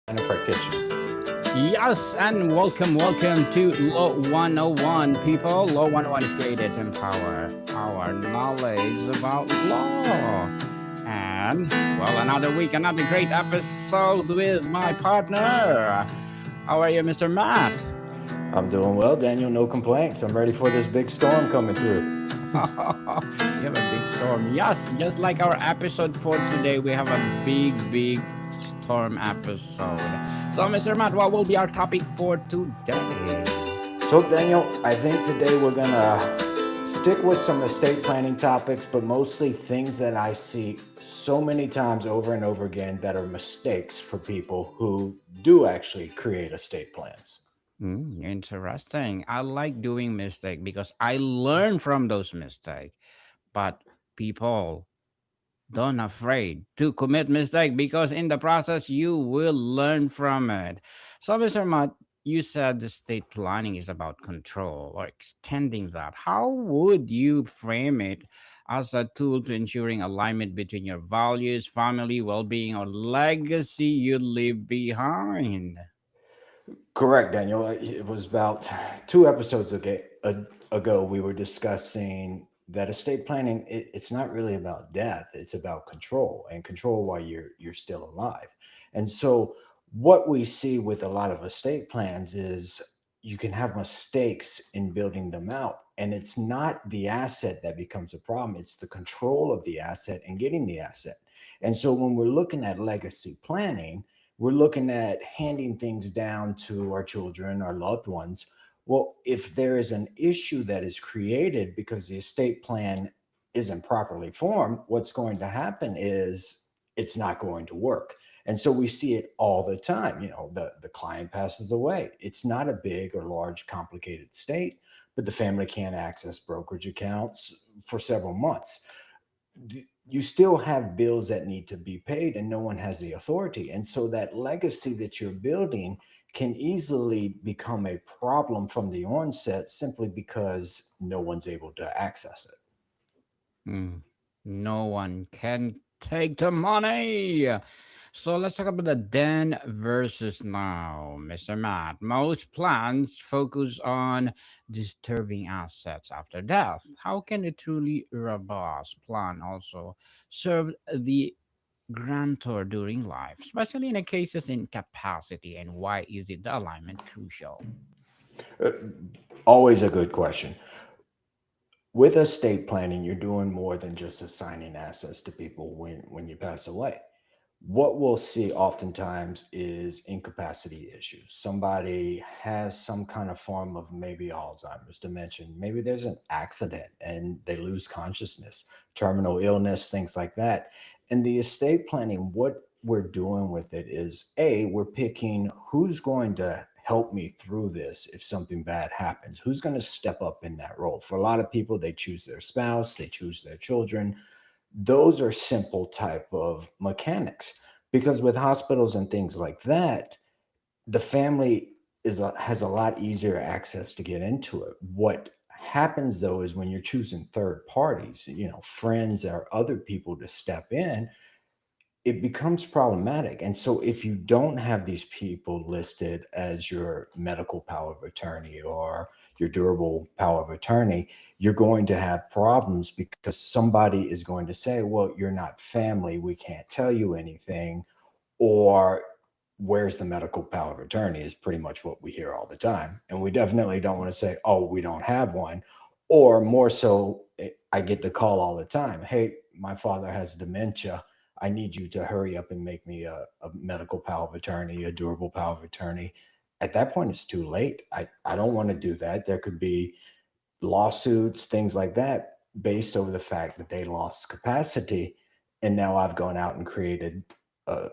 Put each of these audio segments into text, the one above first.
and a practitioner. Yes, and welcome to Law 101, people. Law 101 is created to empower our knowledge about law. And, well, another week, another great episode with my partner. How are you, Mr. Matt? I'm doing well, Daniel. No complaints. I'm ready for this big storm coming through. We have a big storm. Yes, just like our episode for today, we have a big storm episode. So, Mr. Matt, what will be our topic for today? So, Daniel, I think today we're going to stick with some estate planning topics, but mostly things that I see so many times over and over again that are mistakes for people who do actually create estate plans. Interesting. I like doing mistake because I learn from those mistakes. But people don't afraid to commit mistake because in the process you will learn from it. So, Mr. Matt, you said the state planning is about control or extending that. How would you frame it as a tool to ensuring alignment between your values, family, well-being, or legacy you leave behind? Correct, Daniel. It was about two episodes ago we were discussing that estate planning. It's not really about death; it's about control and control while you're still alive. And so, what we see with a lot of estate plans is you can have mistakes in building them out, and it's not the asset that becomes a problem; it's the control of the asset and getting the asset. And so, when we're looking at legacy planning, we're looking at handing things down to our children, our loved ones. Well, if there is an issue that is created because the estate plan isn't properly formed, what's going to happen is it's not going to work. And so we see it all the time. The client passes away. It's not a big or large, complicated estate, but the family can't access brokerage accounts for several months. You still have bills that need to be paid and no one has the authority, and so that legacy that you're building can easily become a problem from the onset simply because no one's able to access it. Hmm. No one can take the money. So let's talk about the then versus now, Mr. Matt. Most plans focus on disturbing assets after death. How can a truly robust plan also serve the grantor during life, especially in a cases incapacity, and why is it the alignment crucial? Uh, Always a good question. With estate planning, you're doing more than just assigning assets to people when you pass away. What we'll see oftentimes is incapacity issues. Somebody has some kind of form of maybe Alzheimer's, dementia. Maybe there's an accident and they lose consciousness, terminal illness, things like that. And the estate planning, what we're doing with it is we're picking who's going to help me through this if something bad happens. Who's going to step up in that role? For a lot of people, they choose their spouse, they choose their children. Those are simple type of mechanics, because with hospitals and things like that, the family has a lot easier access to get into it. What happens though is when you're choosing third parties, friends or other people to step in, it becomes problematic. And so if you don't have these people listed as your medical power of attorney or your durable power of attorney, you're going to have problems because somebody is going to say, well, you're not family, we can't tell you anything. Or where's the medical power of attorney is pretty much what we hear all the time. And we definitely don't want to say, oh, we don't have one. Or more so, I get the call all the time, hey, my father has dementia, I need you to hurry up and make me a medical power of attorney, a durable power of attorney. At that point, it's too late. I don't want to do that. There could be lawsuits, things like that, based over the fact that they lost capacity. And now I've gone out and created a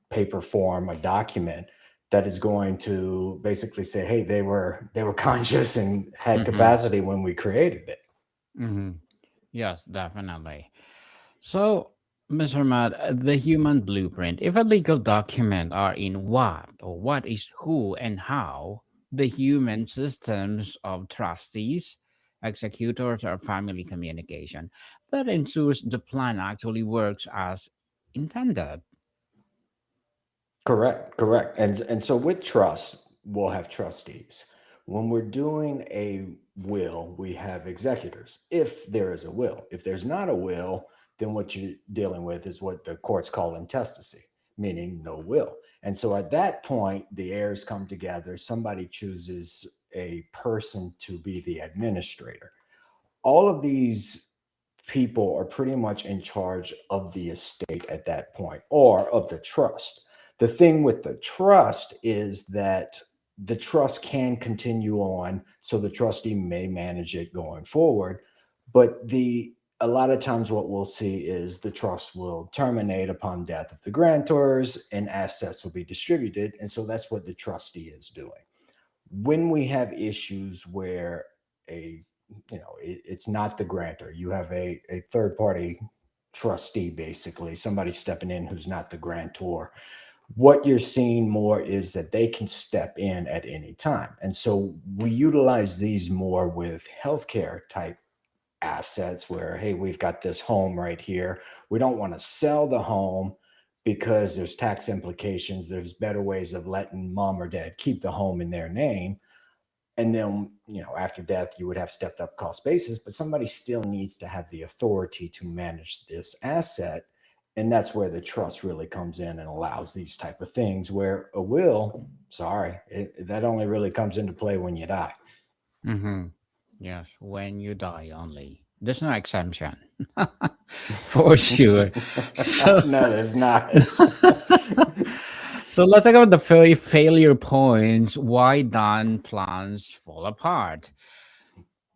paper form, a document that is going to basically say, hey, they were conscious and had Mm-hmm. capacity when we created it. Mm-hmm. Yes, definitely. So, Mr. Matt, the human blueprint, if a legal document are in what is who and how, the human systems of trustees, executors, or family communication, that ensures the plan actually works as intended. Correct, correct. And so with trust, we'll have trustees. When we're doing a will, we have executors. If there is a will. If there's not a will, then what you're dealing with is what the courts call intestacy, meaning no will. And so at that point, the heirs come together, somebody chooses a person to be the administrator. All of these people are pretty much in charge of the estate at that point or of the trust. The thing with the trust is that the trust can continue on, so the trustee may manage it going forward. But the a lot of times what we'll see is the trust will terminate upon death of the grantors and assets will be distributed. And so that's what the trustee is doing. When we have issues where a it's not the grantor, you have a third party trustee, basically somebody stepping in who's not the grantor, what you're seeing more is that they can step in at any time. And so we utilize these more with healthcare type assets where, hey, we've got this home right here. We don't want to sell the home because there's tax implications. There's better ways of letting mom or dad keep the home in their name. And then, after death, you would have stepped up cost basis, but somebody still needs to have the authority to manage this asset. And that's where the trust really comes in and allows these type of things where a will, sorry, that only really comes into play when you die. Mm-hmm. Yes, when you die only. There's no exemption. For sure. So No, there's not. so let's talk about the failure points why done plans fall apart.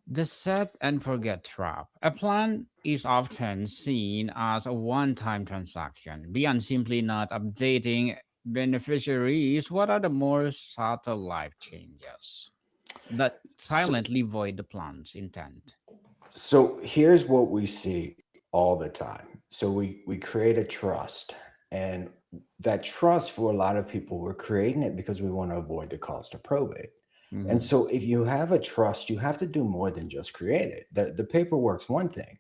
The set and forget trap. A plan is often seen as a one time transaction. Beyond simply not updating beneficiaries, what are the more subtle life changes that So, silently void the plan's intent? so here's what we see all the time. So we create a trust, and that trust, for a lot of people, we're creating it because we want to avoid the cost of probate. And Mm-hmm. so if you have a trust, you have to do more than just create it. The paperwork's one thing.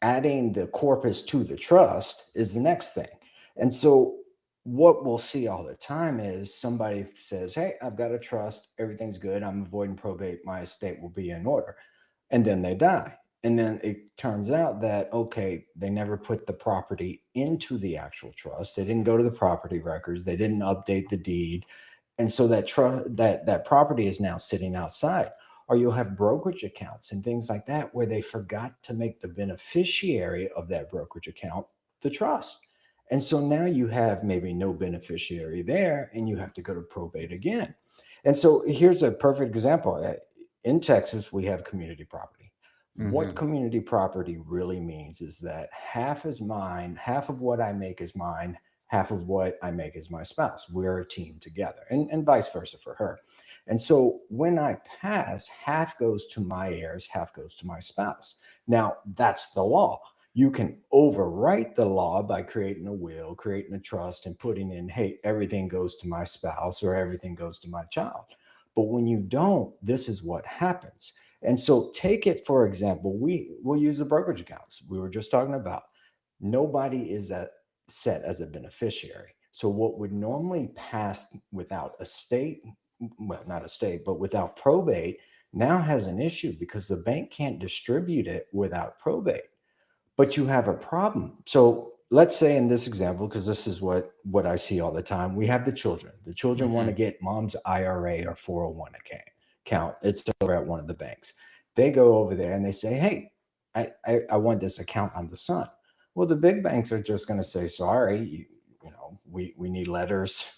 Adding the corpus to the trust is the next thing. And so what we'll see all the time is somebody says, hey, I've got a trust, everything's good, I'm avoiding probate, my estate will be in order. And then they die. And then it turns out that, okay, they never put the property into the actual trust. They didn't go to the property records. They didn't update the deed. And so that property is now sitting outside. Or you'll have brokerage accounts and things like that where they forgot to make the beneficiary of that brokerage account the trust. And so now you have maybe no beneficiary there and you have to go to probate again. And so here's a perfect example. In Texas, we have community property. What Mm-hmm. community property really means is that half is mine, half of what I make is mine, half of what I make is my spouse. We're a team together, and vice versa for her. And so when I pass, half goes to my heirs, half goes to my spouse. Now, that's the law. You can overwrite the law by creating a will, creating a trust, and putting in, hey, everything goes to my spouse or everything goes to my child. But when you don't, this is what happens. And so take it, for example, we will use the brokerage accounts we were just talking about. Nobody is set as a beneficiary. So what would normally pass without a state, well, not a state, but without probate, now has an issue because the bank can't distribute it without probate. But you have a problem. So let's say in this example, because this is what I see all the time, we have the children. The children want to Mm-hmm. get mom's IRA or 401 account. It's over at one of the banks. They go over there and they say, hey, I want this account on the son. Well, the big banks are just going to say, sorry, we need letters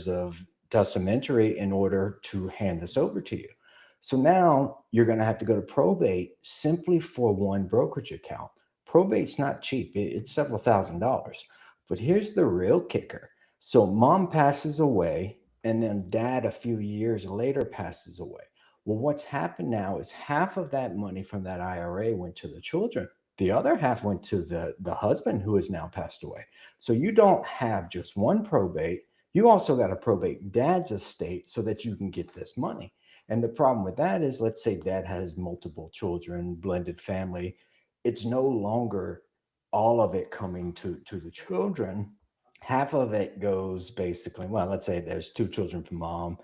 of testamentary in order to hand this over to you. So now you're going to have to go to probate simply for one brokerage account. Probate's not cheap. It's several $1,000s. But here's the real kicker. So mom passes away, and then dad a few years later passes away. Well, what's happened now is half of that money from that IRA went to the children. The other half went to the husband who has now passed away. So you don't have just one probate. You also got to probate dad's estate so that you can get this money. And the problem with that is, let's say dad has multiple children, blended family. It's no longer all of it coming to the children. Half of it goes basically, well, let's say there's two children from mom,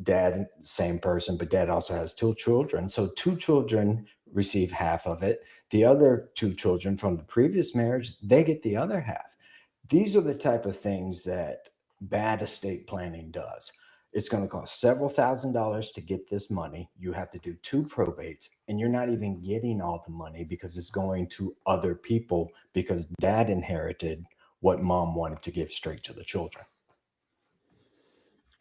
dad, same person, but dad also has two children. So two children receive half of it. The other two children from the previous marriage, they get the other half. These are the type of things that bad estate planning does. It's going to cost several $1,000s to get this money. You have to do two probates, and you're not even getting all the money because it's going to other people because dad inherited what mom wanted to give straight to the children.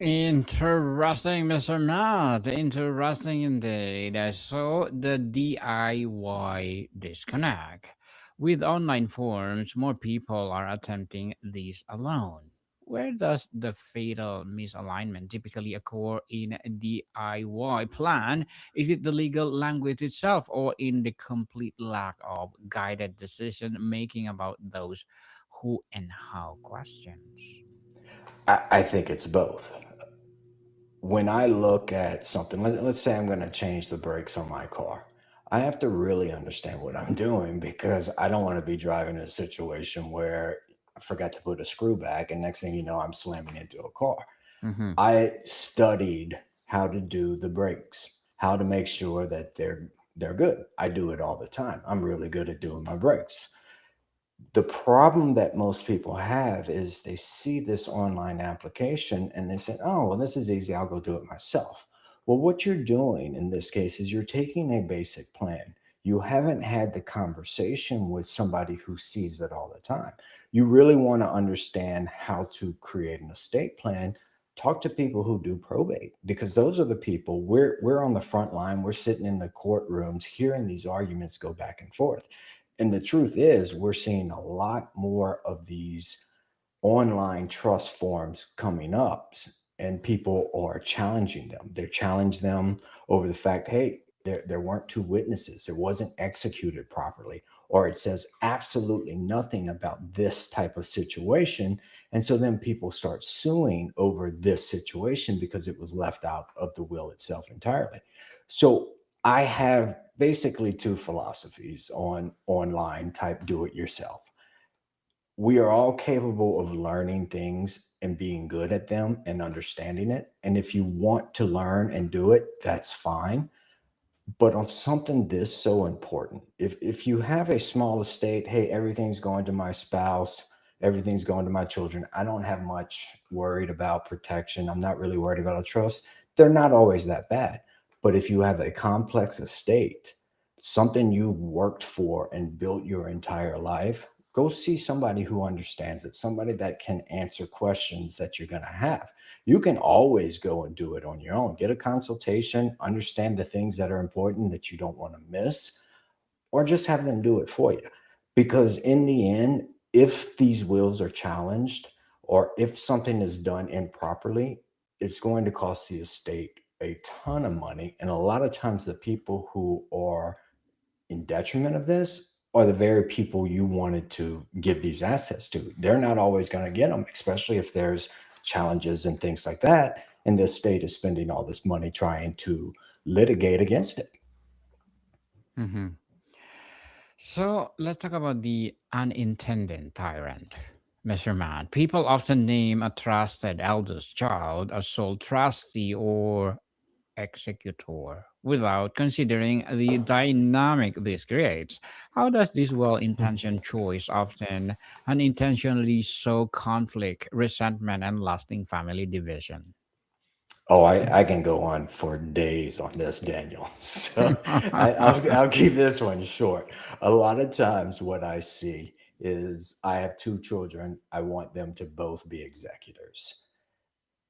Interesting, Mr. Matt. Interesting indeed. So the DIY disconnect. With online forums, more people are attempting this alone. Where does the fatal misalignment typically occur in a DIY plan? Is it the legal language itself or in the complete lack of guided decision making about those who and how questions? I think it's both. When I look at something, let's say I'm going to change the brakes on my car, I have to really understand what I'm doing because I don't want to be driving in a situation where I forgot to put a screw back and next thing you know, I'm slamming into a car. Mm-hmm. I studied how to do the brakes, how to make sure that they're good. I do it all the time. I'm really good at doing my brakes. The problem that most people have is they see this online application and they say, oh, well, this is easy. I'll go do it myself. Well, what you're doing in this case is you're taking a basic plan. You haven't had the conversation with somebody who sees it all the time. You really want to understand how to create an estate plan. Talk to people who do probate because those are the people we're on the front line. We're sitting in the courtrooms hearing these arguments go back and forth. And the truth is, we're seeing a lot more of these online trust forms coming up, and people are challenging them. They're challenging them over the fact, hey, there weren't two witnesses, it wasn't executed properly, or it says absolutely nothing about this type of situation. And so then people start suing over this situation because it was left out of the will itself entirely. So I have basically two philosophies on online type do it yourself. We are all capable of learning things and being good at them and understanding it. And if you want to learn and do it, that's fine. But on something this so important, if you have a small estate, hey, everything's going to my spouse, everything's going to my children. I don't have much worried about protection. I'm not really worried about a trust. They're not always that bad. But if you have a complex estate, something you've worked for and built your entire life, go see somebody who understands it, somebody that can answer questions that you're going to have. You can always go and do it on your own. Get a consultation, understand the things that are important that you don't want to miss, or just have them do it for you. Because in the end, if these wills are challenged or if something is done improperly, it's going to cost the estate a ton of money. And a lot of times, the people who are in detriment of this are the very people you wanted to give these assets to. They're not always going to get them, especially if there's challenges and things like that. And the state is spending all this money trying to litigate against it. Mm-hmm. So let's talk about the unintended tyrant. Mr. Man, people often name a trusted eldest child a sole trustee or executor without considering the dynamic this creates. How does this well intentioned choice often unintentionally sow conflict, resentment, and lasting family division? Oh, I can go on for days on this, Daniel. So I'll keep this one short. A lot of times, what I see is I have two children. I want them to both be executors.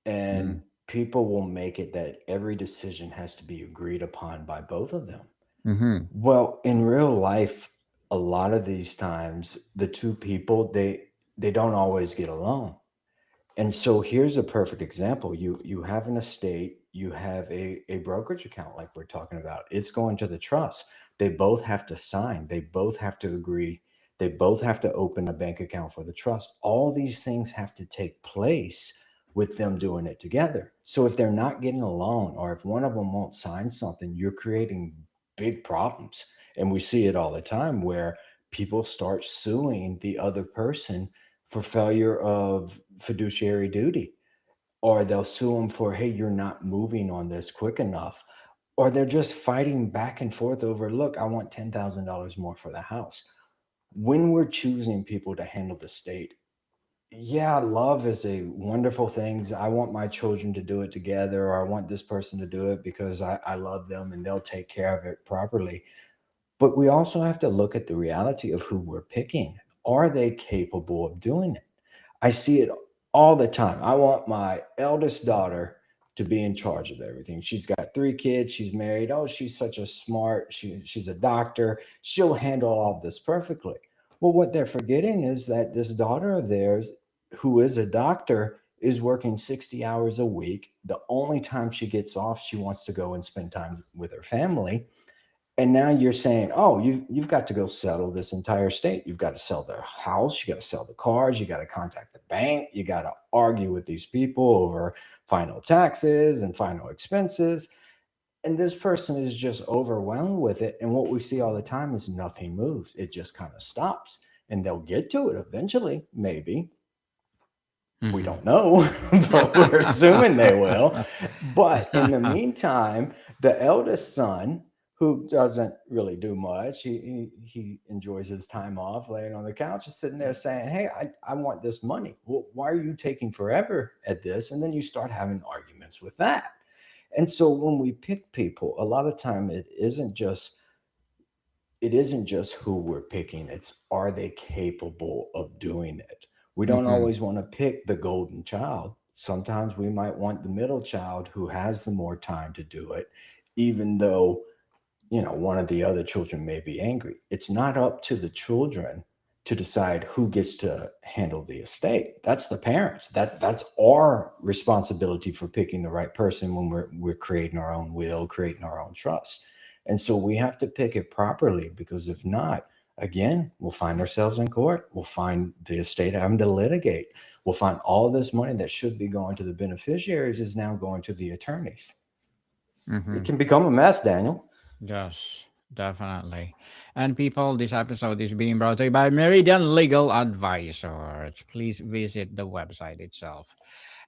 And people will make it that every decision has to be agreed upon by both of them. Mm-hmm. Well, in real life, a lot of these times, the two people they don't always get along. And so here's a perfect example. You have an estate, you have a brokerage account like we're talking about. It's going to the trust. They both have to sign, they both have to agree, they both have to open a bank account for the trust. All these things have to take place with them doing it together. So if they're not getting along or if one of them won't sign something, you're creating big problems. And we see it all the time where people start suing the other person for failure of fiduciary duty, or they'll sue them for, hey, you're not moving on this quick enough, or they're just fighting back and forth over, look, I want $10,000 more for the house. When we're choosing people to handle the state, yeah, love is a wonderful thing. I want my children to do it together, or I want this person to do it because I love them and they'll take care of it properly. But we also have to look at the reality of who we're picking. Are they capable of doing it? I see it all the time. I want my eldest daughter to be in charge of everything. She's got 3 kids. She's married. Oh, she's such a smart. She's a doctor. She'll handle all of this perfectly. Well, what they're forgetting is that this daughter of theirs, who is a doctor, is working 60 hours a week. The only time she gets off, she wants to go and spend time with her family. And now you're saying, oh, you've got to go settle this entire state. You've got to sell their house. You got to sell the cars. You got to contact the bank. You got to argue with these people over final taxes and final expenses. And this person is just overwhelmed with it. And what we see all the time is nothing moves. It just kind of stops. And they'll get to it eventually, maybe. We Mhm. don't know, but we're assuming they will. But in the meantime, the eldest son, who doesn't really do much, he enjoys his time off laying on the couch, is sitting there saying, hey, I want this money. Well, why are you taking forever at this? And then you start having arguments with that. And so when we pick people, a lot of time it isn't just who we're picking, it's are they capable of doing it. We don't Mhm. always want to pick the golden child. Sometimes we might want the middle child who has the more time to do it, even though one of the other children may be angry. It's not up to the children to decide who gets to handle the estate. That's the parents. That's our responsibility for picking the right person when we're creating our own will, creating our own trust. And so we have to pick it properly, because if not, again, we'll find ourselves in court. We'll find the estate having to litigate. We'll find all this money that should be going to the beneficiaries is now going to the attorneys. It Mhm. can become a mess, Daniel. Yes, definitely. And people, this episode is being brought to you by Meridian Legal Advisors. Please visit the website itself.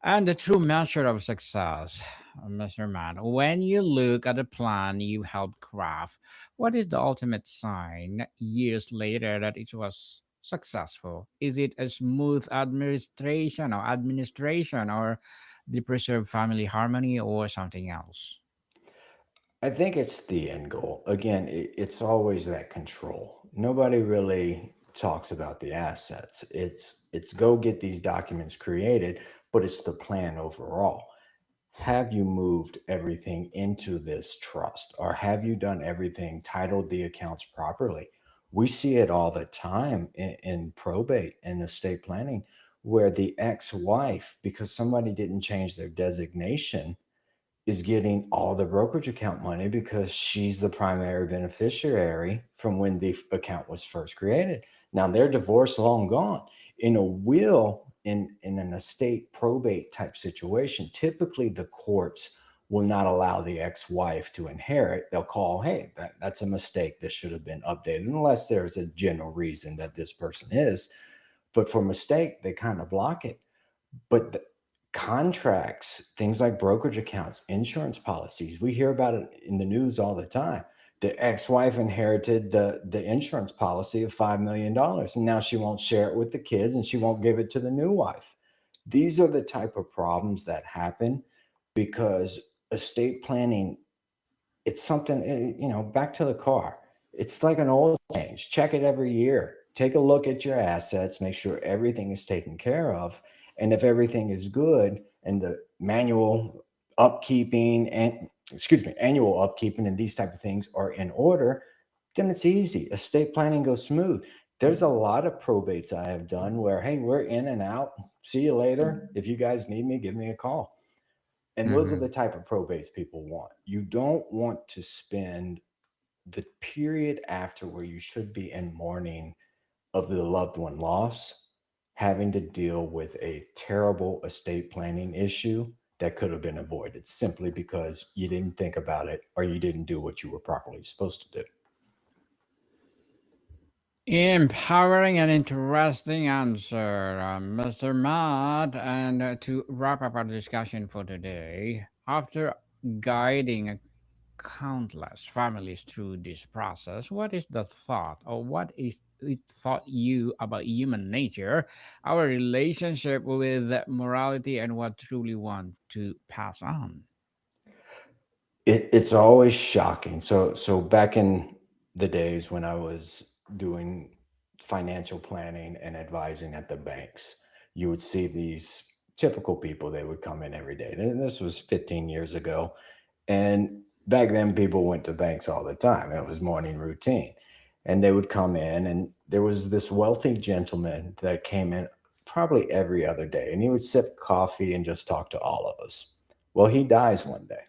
And the true measure of success, Mr. Man, when you look at the plan you helped craft, what is the ultimate sign years later that it was successful? Is it a smooth administration, or the preserved family harmony, or something else? I think it's the end goal. Again, it's always that control. Nobody really talks about the assets. It's go get these documents created, but it's the plan overall. Have you moved everything into this trust, or have you done everything, titled the accounts properly? We see it all the time in probate and estate planning, where the ex-wife, because somebody didn't change their designation, is getting all the brokerage account money because she's the primary beneficiary from when the account was first created. Now they're divorced, long gone. In a will, in an estate probate type situation, typically the courts will not allow the ex-wife to inherit. They'll call, hey, that's a mistake. This should have been updated, unless there's a general reason that this person is. But for mistake, they kind of block it. But contracts, things like brokerage accounts, insurance policies, we hear about it in the news all the time. The ex-wife inherited the insurance policy of $5 million, and now she won't share it with the kids, and she won't give it to the new wife. These are the type of problems that happen because estate planning, it's something, back to the car. It's like an oil change. Check it every year. Take a look at your assets, make sure everything is taken care of. And if everything is good and the manual upkeeping and, excuse me, annual upkeeping and these type of things are in order, then it's easy. Estate planning goes smooth. There's a lot of probates I have done where, hey, we're in and out. See you later. If you guys need me, give me a call. And those are Mhm. the type of probates people want. You don't want to spend the period after where you should be in mourning of the loved one loss, having to deal with a terrible estate planning issue that could have been avoided simply because you didn't think about it or you didn't do what you were properly supposed to do. Empowering and interesting answer, Mr. Matt. And to wrap up our discussion for today, after guiding countless families through this process, what is the thought, or what is it taught you about human nature, our relationship with morality, and what truly want to pass on? It's always shocking. So back in the days when I was doing financial planning and advising at the banks, you would see these typical people. They would come in every day. And this was 15 years ago. And back then, people went to banks all the time. It was morning routine. And they would come in, and there was this wealthy gentleman that came in probably every other day, and he would sip coffee and just talk to all of us. Well, he dies one day.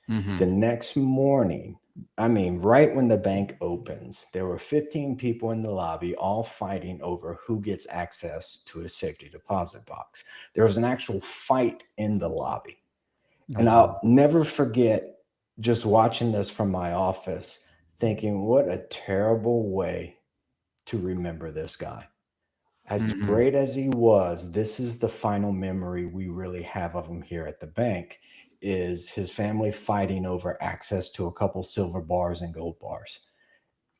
The Mm-hmm. next morning, I mean, right when the bank opens, there were 15 people in the lobby all fighting over who gets access to a safety deposit box. There was an actual fight in the lobby. And Oh. I'll never forget just watching this from my office, thinking, what a terrible way to remember this guy. As Mm-hmm. great as he was, this is the final memory we really have of him here at the bank, is his family fighting over access to a couple silver bars and gold bars.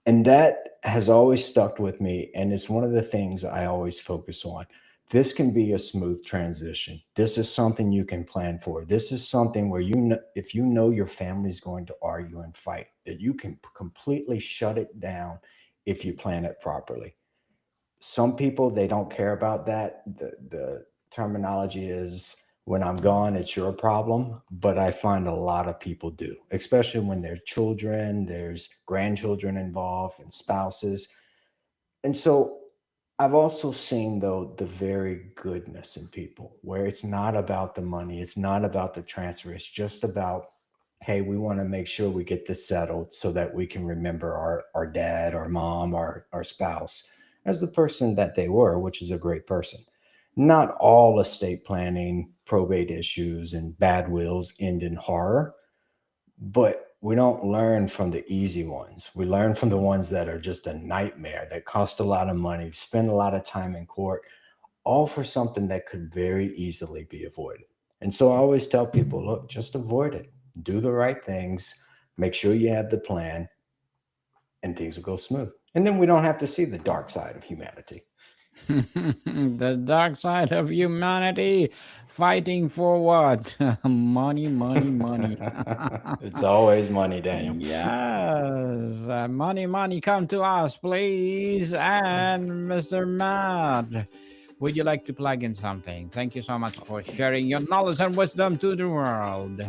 And that has always stuck with me. And it's one of the things I always focus on. This can be a smooth transition. This is something you can plan for. This is something where you know, if you know your family's going to argue and fight, that you can completely shut it down if you plan it properly. Some people, they don't care about that. The terminology is, when I'm gone, it's your problem. But I find a lot of people do, especially when there's children, there's grandchildren involved, and spouses. And so I've also seen, though, the very goodness in people, where it's not about the money, it's not about the transfer, it's just about, hey, we want to make sure we get this settled so that we can remember our dad, our mom, our spouse as the person that they were, which is a great person. Not all estate planning, probate issues, and bad wills end in horror, but we don't learn from the easy ones. We learn from the ones that are just a nightmare, that cost a lot of money, spend a lot of time in court, all for something that could very easily be avoided. And so I always tell people, look, just avoid it. Do the right things, make sure you have the plan, and things will go smooth. And then we don't have to see the dark side of humanity. The dark side of humanity, fighting for what? Money, money, money. It's always money, Daniel. Yes, money, money, come to us, please. And Mr. Matt, would you like to plug in something? Thank you so much for sharing your knowledge and wisdom to the world.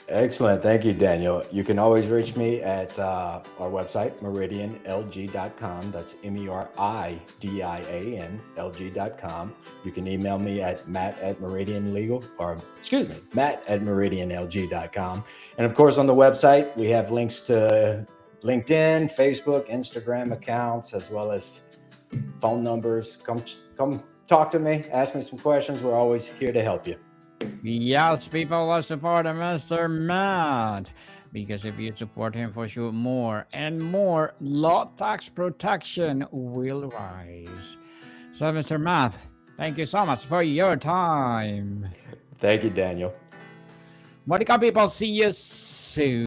Excellent. Thank you, Daniel. You can always reach me at our website, meridianlg.com. That's MERIDIANLG.com. You can email me at Matt at Meridian Legal, or excuse me, Matt at meridianlg.com. And of course, on the website, we have links to LinkedIn, Facebook, Instagram accounts, as well as phone numbers. Come talk to me, ask me some questions. We're always here to help you. Yes, people will support Mr. Matt. Because if you support him, for sure, more and more law tax protection will rise. So, Mr. Matt, thank you so much for your time. Thank you, Daniel. Monica people, see you soon.